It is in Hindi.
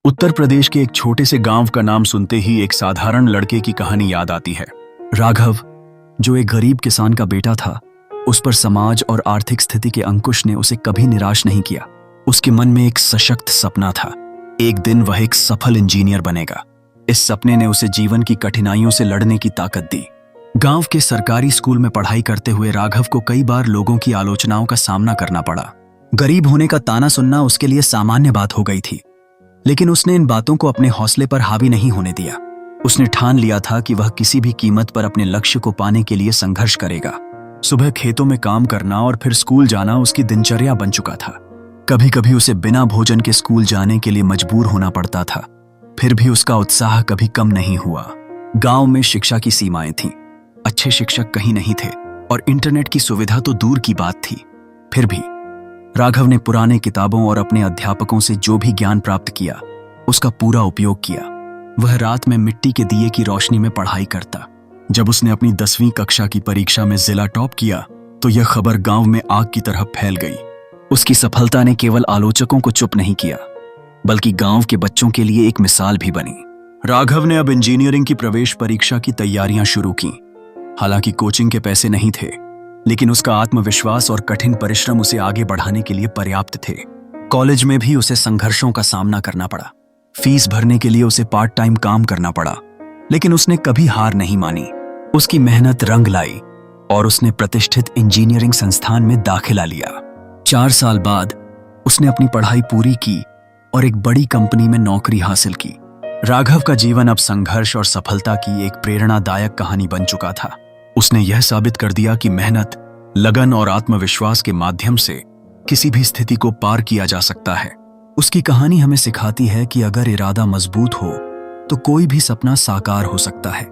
उत्तर प्रदेश के एक छोटे से गांव का नाम सुनते ही एक साधारण लड़के की कहानी याद आती है। राघव, जो एक गरीब किसान का बेटा था, उस पर समाज और आर्थिक स्थिति के अंकुश ने उसे कभी निराश नहीं किया। उसके मन में एक सशक्त सपना था। एक दिन वह एक सफल इंजीनियर बनेगा। इस सपने ने उसे जीवन की कठिनाइयों से लड़ने की ताकत दी। गांव के सरकारी स्कूल में पढ़ाई करते हुए राघव को कई बार लोगों की आलोचनाओं का सामना करना पड़ा। गरीब होने का ताना सुनना उसके लिए सामान्य बात हो गई थी, लेकिन उसने इन बातों को अपने हौसले पर हावी नहीं होने दिया। उसने ठान लिया था कि वह किसी भी कीमत पर अपने लक्ष्य को पाने के लिए संघर्ष करेगा। सुबह खेतों में काम करना और फिर स्कूल जाना उसकी दिनचर्या बन चुका था। कभी कभी उसे बिना भोजन के स्कूल जाने के लिए मजबूर होना पड़ता था, फिर भी उसका उत्साह कभी कम नहीं हुआ। गांव में शिक्षा की सीमाएं थीं, अच्छे शिक्षक कहीं नहीं थे और इंटरनेट की सुविधा तो दूर की बात थी। फिर भी राघव ने पुराने किताबों और अपने अध्यापकों से जो भी ज्ञान प्राप्त किया, उसका पूरा उपयोग किया। वह रात में मिट्टी के दिए की रोशनी में पढ़ाई करता। जब उसने अपनी 10वीं कक्षा की परीक्षा में जिला टॉप किया, तो यह खबर गांव में आग की तरह फैल गई। उसकी सफलता ने केवल आलोचकों को चुप नहीं किया, बल्कि गांव के बच्चों के लिए एक मिसाल भी बनी। राघव ने अब इंजीनियरिंग की प्रवेश परीक्षा की तैयारियां शुरू की। हालांकि कोचिंग के पैसे नहीं थे, लेकिन उसका आत्मविश्वास और कठिन परिश्रम उसे आगे बढ़ाने के लिए पर्याप्त थे। कॉलेज में भी उसे संघर्षों का सामना करना पड़ा। फीस भरने के लिए उसे पार्ट टाइम काम करना पड़ा, लेकिन उसने कभी हार नहीं मानी। उसकी मेहनत रंग लाई और उसने प्रतिष्ठित इंजीनियरिंग संस्थान में दाखिला लिया। 4 साल बाद उसने अपनी पढ़ाई पूरी की और एक बड़ी कंपनी में नौकरी हासिल की। राघव का जीवन अब संघर्ष और सफलता की एक प्रेरणादायक कहानी बन चुका था। उसने यह साबित कर दिया कि मेहनत, लगन और आत्मविश्वास के माध्यम से किसी भी स्थिति को पार किया जा सकता है। उसकी कहानी हमें सिखाती है कि अगर इरादा मजबूत हो तो कोई भी सपना साकार हो सकता है।